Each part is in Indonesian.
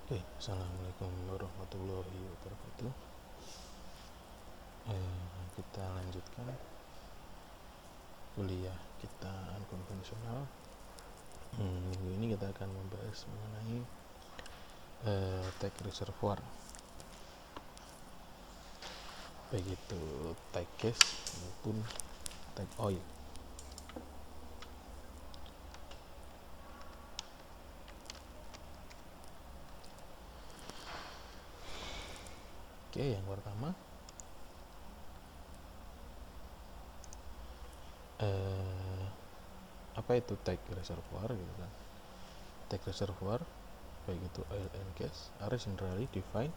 Oke, assalamualaikum warahmatullahi wabarakatuh. Kita lanjutkan kuliah kita unkonvensional. Minggu ini kita akan membahas mengenai tank reservoir, baik itu tank gas maupun tank oil. Oke, yang pertama apa itu tank reservoir gitu kan. Tank reservoir baik itu oil and gas are generally defined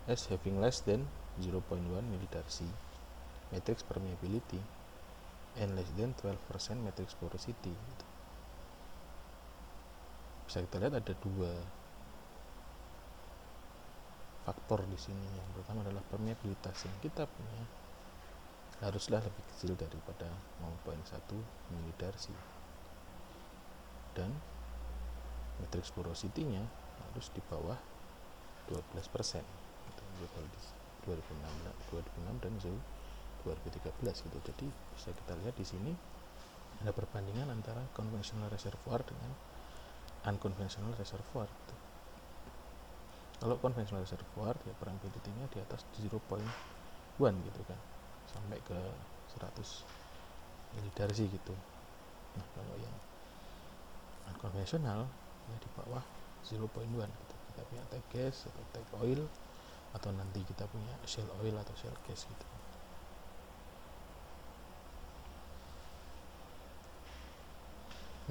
as having less than 0.1 millidarcy matrix permeability and less than 12% matrix porosity gitu. Bisa kita lihat ada dua faktor di sini. Yang pertama adalah permeabilitas yang kita punya haruslah lebih kecil daripada 0.1 milidarcy, dan matrix porosity-nya harus di bawah 12%. Itu kalau di 2006 dan 2013 gitu. Jadi bisa kita lihat di sini ada perbandingan antara conventional reservoir dengan unconventional reservoir gitu. Kalau conventional reservoir ya permeability-nya di atas 0.1 gitu kan, sampai ke 100 milidarcy gitu. Nah, kalau yang unconventional ya di bawah 0.1 gitu. Kita punya tank gas atau tank oil, atau nanti kita punya shale oil atau shale gas gitu.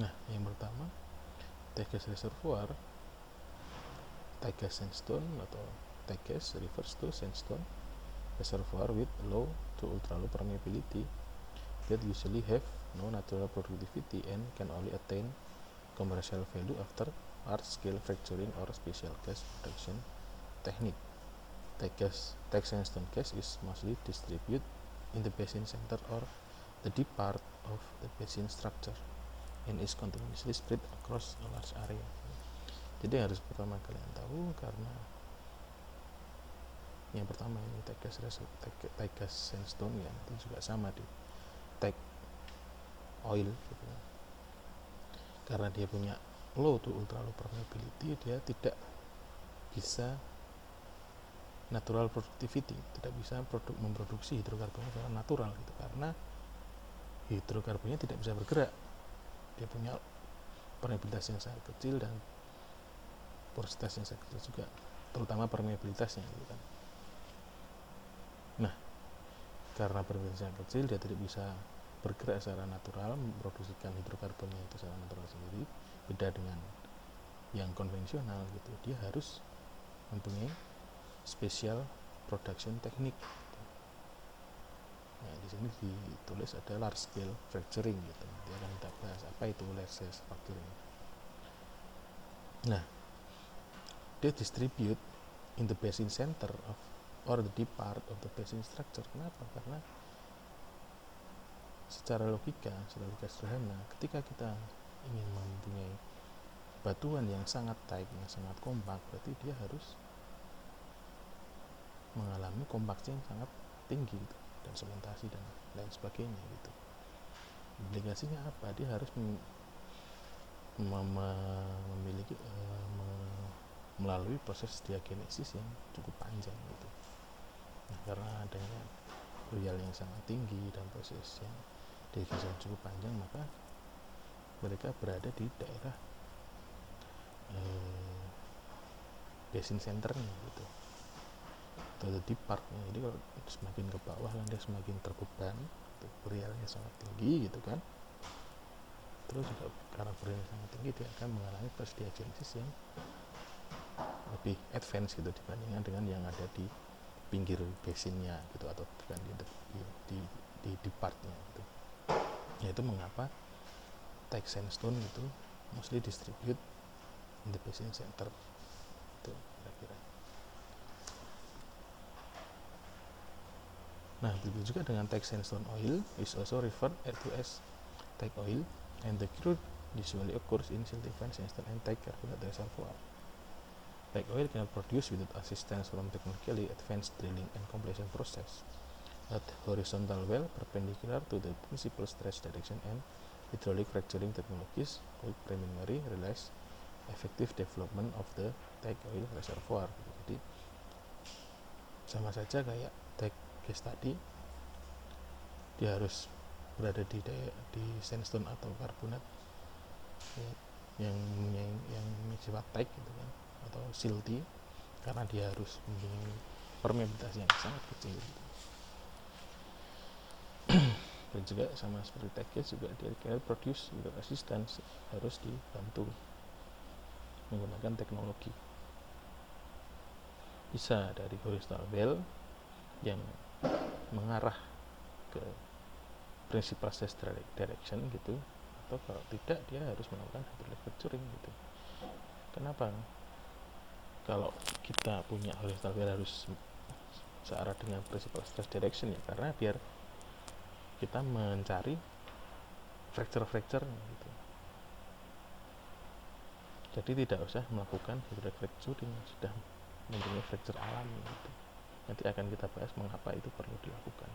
Nah, yang pertama tank gas reservoir, tank gas sandstone atau tank gas refers to sandstone reservoir with low to ultra low permeability that usually have no natural productivity and can only attain commercial value after large scale fracturing or special gas production technique. Tank sandstone gas is mostly distributed in the basin center or the deep part of the basin structure and is continuously spread across a large area. Jadi harus pertama kalian tahu, karena yang pertama ini tank gas sandstone ya, itu juga sama di tank oil gitu. Karena dia punya low to ultra low permeability, dia tidak bisa natural productivity, tidak bisa memproduksi hidrokarbon secara natural gitu, karena hidrokarbonnya tidak bisa bergerak. Dia punya permeabilitas yang sangat kecil dan porositas yang sangat kecil juga, terutama permeabilitasnya gitu kan. Nah, karena permeabilitasnya kecil, dia tidak bisa bergerak secara natural, memproduksikan hidrokarbonnya itu secara natural sendiri. Beda dengan yang konvensional gitu, dia harus mempunyai special production technique. Nah, di sini ditulis ada large scale fracturing gitu. Nanti akan kita bahas apa itu large scale fracturing. Nah, they distribute in the basin center of or the deep part of the basin structure. Kenapa? Karena secara logika sederhana, ketika kita ingin mempunyai batuan yang sangat tight, yang sangat kompak, berarti dia harus mengalami kompaksi yang sangat tinggi gitu, dan sementasi dan lain sebagainya gitu. Implikasinya apa? Dia harus memiliki melalui proses diagenesis yang cukup panjang gitu. Nah, karena adanya real yang sangat tinggi dan proses yang diagenesis yang cukup panjang, maka mereka berada di daerah basin centernya gitu, atau di deep partnya. Jadi kalau semakin ke bawah dia semakin terbeban, realnya sangat tinggi gitu kan. Terus juga karena realnya sangat tinggi, dia akan mengalami proses diagenesis yang lebih advance gitu dibandingkan dengan yang ada di pinggir basinnya gitu, atau bukan di partnya gitu. Yaitu mengapa tank sandstone itu mostly distribute in the basin center itu kira-kira. Nah, begitu juga dengan tank sandstone oil is also referred to as tank oil, and the crude usually occurs in siltified sandstone and tank carbonate reservoir. Tag oil can produce without assistance from technically advanced drilling and completion process. At horizontal well perpendicular to the principal stretch direction and hydraulic fracturing technologies could preliminary realize effective development of the tag oil reservoir. Jadi sama saja kayak tag gas tadi, dia harus berada di sandstone atau karbonat ya, yang sifat tag gitu kan, atau silty, karena dia harus mempunyai permeabilitas yang sangat kecil gitu. Dan juga sama seperti tag gas juga dia can produce without assistance, harus dibantu menggunakan teknologi. Bisa dari horizontal well yang mengarah ke principal stretch direction gitu, atau kalau tidak dia harus melakukan hydraulic fracturing gitu. Kenapa? Kalau kita punya horizontal well harus searah dengan principal stretch direction ya, karena biar kita mencari fracture gitu. Jadi tidak usah melakukan hydraulic fracturing, sudah mempunyai fracture alami gitu. Nanti akan kita bahas mengapa itu perlu dilakukan.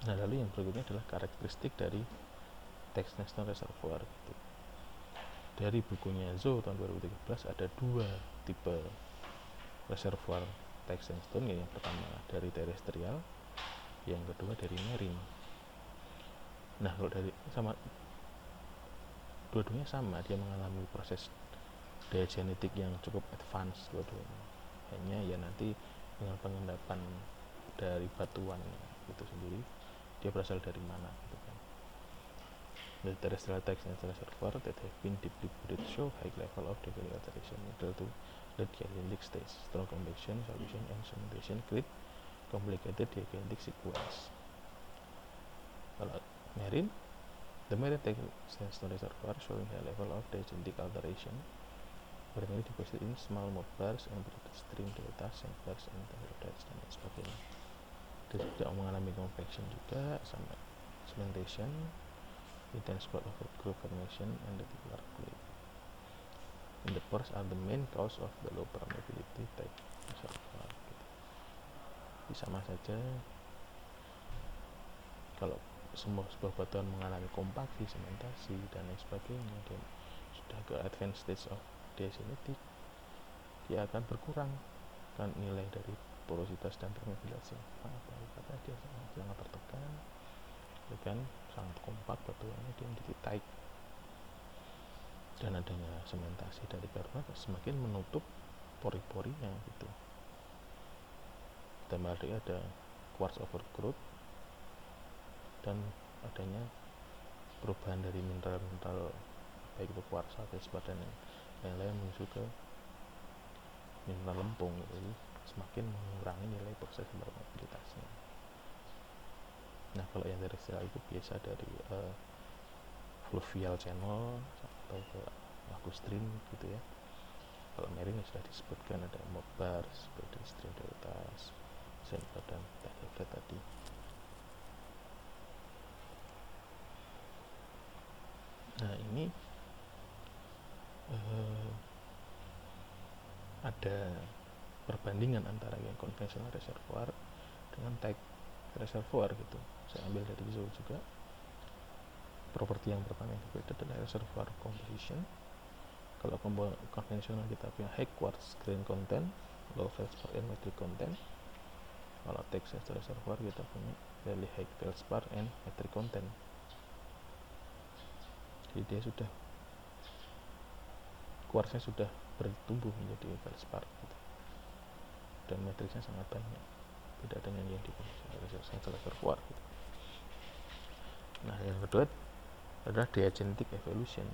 Nah, lalu yang berikutnya adalah karakteristik dari tag sandstone reservoir gitu. Dari bukunya Zhou tahun 2013 ada dua tipe reservoir tag sandstone, yang pertama dari terestrial, yang kedua dari marine. Nah, kalau dari sama dua-duanya sama, dia mengalami proses diagenetik yang cukup advance dua-duanya. Hanya ya nanti dengan pengendapan dari batuan itu sendiri, dia berasal dari mana gitu kan. The terrestrial tag sandstone reservoir that have been deeply buried show high level of debris alteration middle to late diagenetic stage, strong compaction, solution, and cementation create complicated diagenetic sequence. Kalau marine, the marine tag sandstone reservoir showing high level of diagenetic alteration, primarily deposited in small mud bars and stream delta, sandbars, and hydrodates dan sebagainya. Dia juga mengalami compaction juga, sama cementation, intense spot overgrowth formation, and reticular clay. And the pores are the main cause of the low permeability tag reservoir. Sama saja kalau sebuah batuan mengalami kompaksi, sementasi, dan lain sebagainya, dan sudah ke advanced stage of diagenetic, dia akan berkurang kan nilai dari porositas dan permeabilitasnya. Karena dia sangat tertekan, kan sangat kompak batuannya, dia menjadi tight, dan adanya sementasi dari karbonat semakin menutup pori-porinya gitu. Tambah ada quartz overgrowth dan adanya perubahan dari mineral-mineral baik itu quartz, feldspar, dan yang lain menuju ke mineral lempung, jadi semakin mengurangi nilai proses permeabilitasnya. Nah, kalau yang terestrial itu biasa dari fluvial channel atau ke lacustrine gitu ya. Kalau marine sudah disebutkan ada mud bars, stream deltas, sandbar, dan hydrodat tadi. Nah, ini ada perbandingan antara yang konvensional reservoir dengan tag reservoir gitu. Saya ambil dari Zhou juga. Properti yang pertama yang berbeda adalah reservoir composition. Kalau konvensional kita punya high quartz grain content, low feldspar and metric content. Kalau tag sandstone reservoir kita punya very high feldspar and metric content. Jadi dia sudah quartznya sudah bertumbuh menjadi feldspar gitu. Dan matriksnya sangat banyak, beda dengan yang di sandstone reservoir gitu. Nah, yang kedua adalah diagenetic evolution.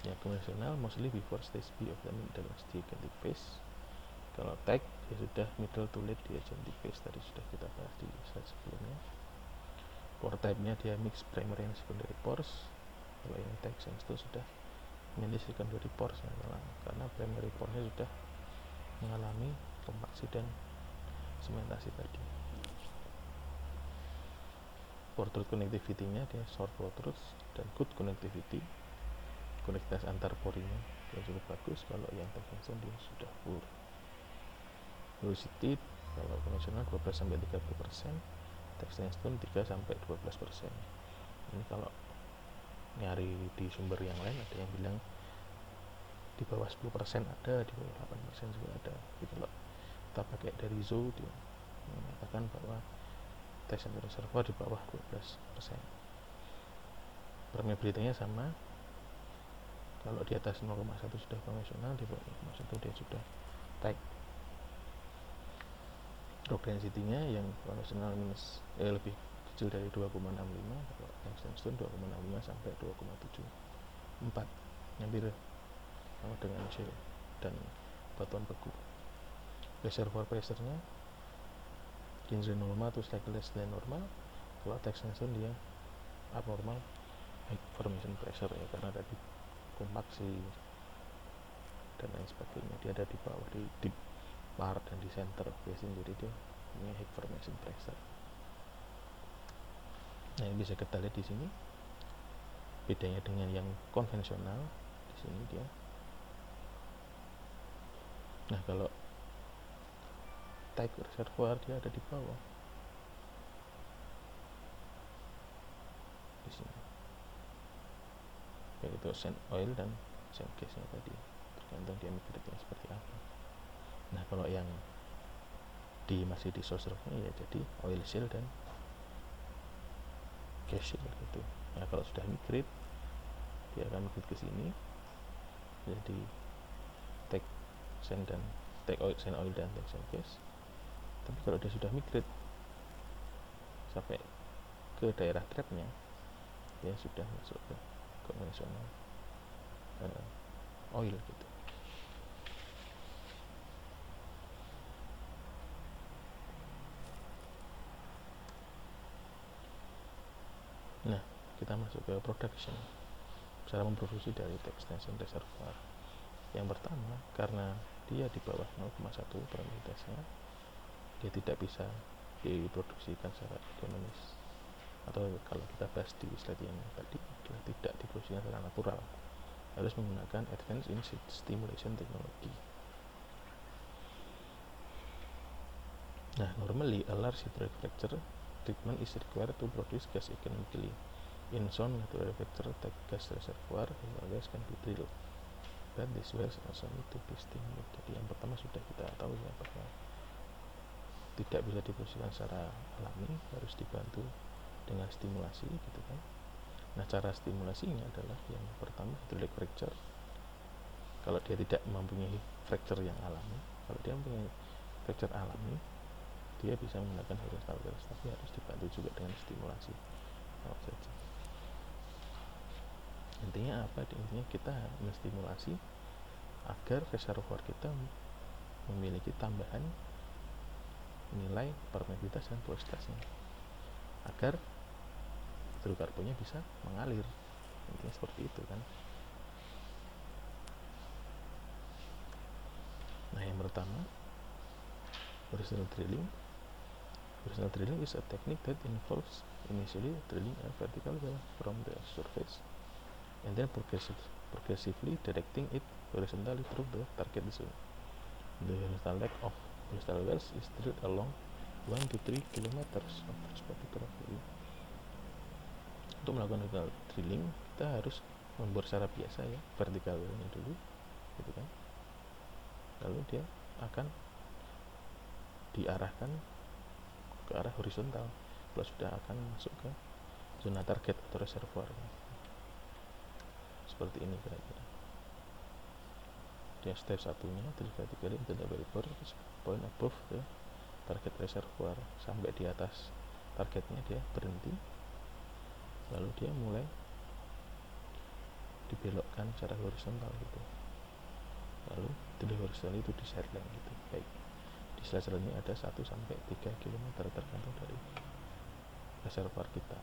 Yang konvensional mostly before stage B of the middle diagenetic phase. Kalau tag ya sudah middle to late diagenetic phase, tadi sudah kita bahas di slide sebelumnya. Pore type-nya dia mix primary and secondary pores. Kalau yang tag sandstone sudah mainly secondary pores karena primary pore-nya sudah mengalami kompaksi dan sementasi tadi. for truth connectivity-nya dia short for truth dan good connectivity, konektivitas antar porinya yang cukup bagus. Kalau yang Textenson dia sudah full. Velocity kalau konvensional 12-30%, Textenson 3-12%. Ini kalau nyari di sumber yang lain ada yang bilang di bawah 10% ada, di bawah 8% juga ada. Jadi kalau kita pakai dari Zoo, dia mengatakan bahwa Textenson reservoir di bawah 12%. Permeability-nya sama. Kalau di atas 0,1 sudah konvensional, di bawah 0,1 dia sudah tight. Rock density-nya yang konvensional lebih kecil dari 2,65, kalau Textenson 2,65 sampai 2,74, hampir sama dengan shale dan batuan beku. Reservoir pressure-nya kincir normal atau slightly less than normal. Kalau Textenson dia abnormal high formation pressure ya, karena tadi kompaksi dan lain sebagainya. Dia ada di bawah, di deep part dan di center of basin, jadi dia punya high formation pressure. Nah, yang bisa kita lihat di sini bedanya dengan yang konvensional. Di sini dia, nah kalau tight reservoir dia ada di bawah di sini, yaitu sand oil dan sand gas-nya tadi, tergantung dia migrate-nya seperti apa. Nah, kalau yang masih di source rock-nya ya jadi oil shale dan gas shale gitu. Nah, kalau sudah migrate dia akan migrate ke sini jadi take sand dan take oil, sand oil dan take sand gas. Tapi kalau dia sudah migrate sampai ke daerah trapnya, dia sudah masuk ke konvensional oil gitu. Nah, kita masuk ke production, cara memproduksi dari Textenson reservoir. Yang pertama, karena dia di bawah 0,1 permilitasnya, dia tidak bisa diproduksikan secara ekonomis, atau kalau kita bahas di slide yang tadi adalah tidak diproduksikan secara natural, harus menggunakan advanced in stimulation technology. Nah, normally a large hydraulic fracture treatment is required to produce gas economically. In some hydraulic fracture type gas reservoir, gas can be drilled, but these wells also need to be stimulated. Jadi yang pertama sudah kita tahu ya, bahwa tidak bisa diproduksikan secara alami, harus dibantu dengan stimulasi gitu kan. Nah, cara stimulasinya adalah yang pertama hydraulic fracture. Kalau dia tidak mempunyai fracture yang alami, kalau dia mempunyai fracture alami, dia bisa menggunakan horizontal wells, tapi harus dibantu juga dengan stimulasi. Sama saja. Intinya apa? Intinya kita menstimulasi agar reservoir kita memiliki tambahan nilai permeabilitas dan porositasnya, agar hidrokarbonnya bisa mengalir. Intinya seperti itu kan. Nah, yang pertama horizontal drilling. Horizontal drilling is a technique that involves initially drilling a vertical well from the surface and then progressively directing it horizontally through the target zone. The horizontal leg of horizontal wells is drilled along 1 to 3 km of respective profile. Untuk melakukan horizontal drilling, kita harus membor secara biasa ya, vertical well-nya dulu, gitu kan. Lalu dia akan diarahkan ke arah horizontal kalau sudah akan masuk ke zona target atau reservoir. Seperti ini kira-kira. Dia step satunya drill vertically into the wellbore point above the target reservoir, sampai di atas targetnya dia berhenti, lalu dia mulai dibelokkan secara horizontal gitu, lalu drill horizontal itu di sideline gitu. Baik, di slide ini ada 1 sampai 3 km tergantung dari reservoir kita.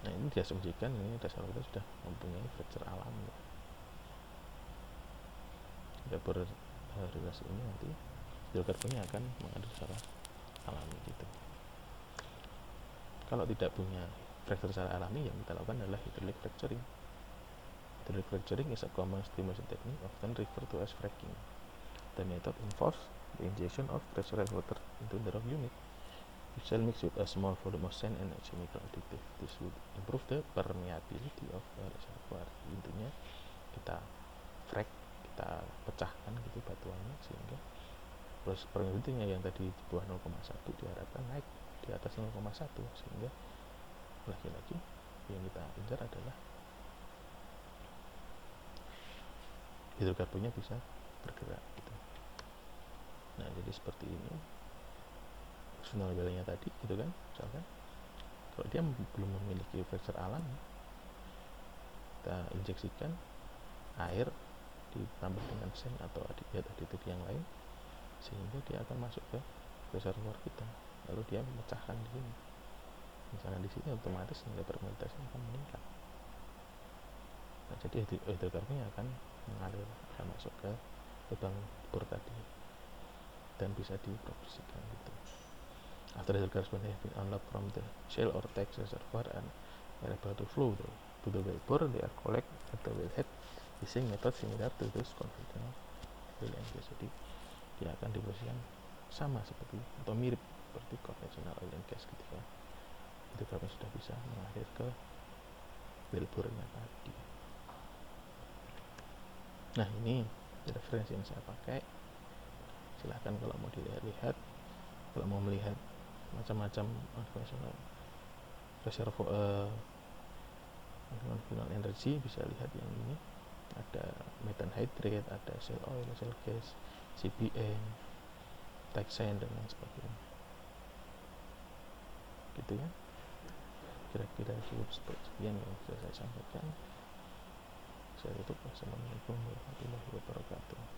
Nah, ini diasumsikan ini reservoir kita sudah mempunyai fracture alami. Tidak berrelasi ini nanti hidrokarbonnya akan mengalir secara alami gitu. Kalau tidak punya fracture secara alami, yang kita lakukan adalah hydraulic fracturing. Hydraulic fracturing is a common stimulation technique often referred to as fracking. The method involves the injection of pressurized water into the rock unit. You shall mix with a small volume of sand and a chemical additive. This would improve the permeability of the reservoir. Intinya kita frack, kita pecahkan gitu batuannya, sehingga proses permeability-nya yang tadi di bawah 0,1 diharapkan naik di atas 0,1, sehingga lagi-lagi yang kita incar adalah hidrokarbonnya bisa bergerak gitu. Nah, jadi seperti ini fungsional well-nya tadi gitu kan. Misalkan kalau dia belum memiliki fracture alami, kita injeksikan air ditambah dengan sand atau aditif yang lain, sehingga dia akan masuk ke reservoir kita, lalu dia memecahkan di sini. Misalnya di sini otomatis nilai permeabilitasnya akan meningkat. Nah, jadi hidrokarbonnya akan mengalir, akan masuk ke lubang bor tadi dan bisa diproduksikan gitu. After the hydrocarbons have been unlocked from the shale or text reservoir and are able to flow to the wellbore, they are collected at the wellhead using method similar to those conventional well and gas. Jadi dia akan diproseskan sama seperti atau mirip seperti konvensional oil and gas ketika hidrokarbon sudah bisa mengalir ke wellbore-nya tadi. Nah, ini referensi yang saya pakai. Silahkan kalau mau dilihat, kalau mau melihat macam-macam konvensional reservoir konvensional energy, bisa lihat yang ini. Ada methane hydrate, ada shale oil, shale gas, CBN, tech sand dan lain sebagainya. Gitu ya. Kira-kira cukup sekian yang bisa saya sampaikan. Saya tutup. Assalamualaikum warahmatullahi wabarakatuh.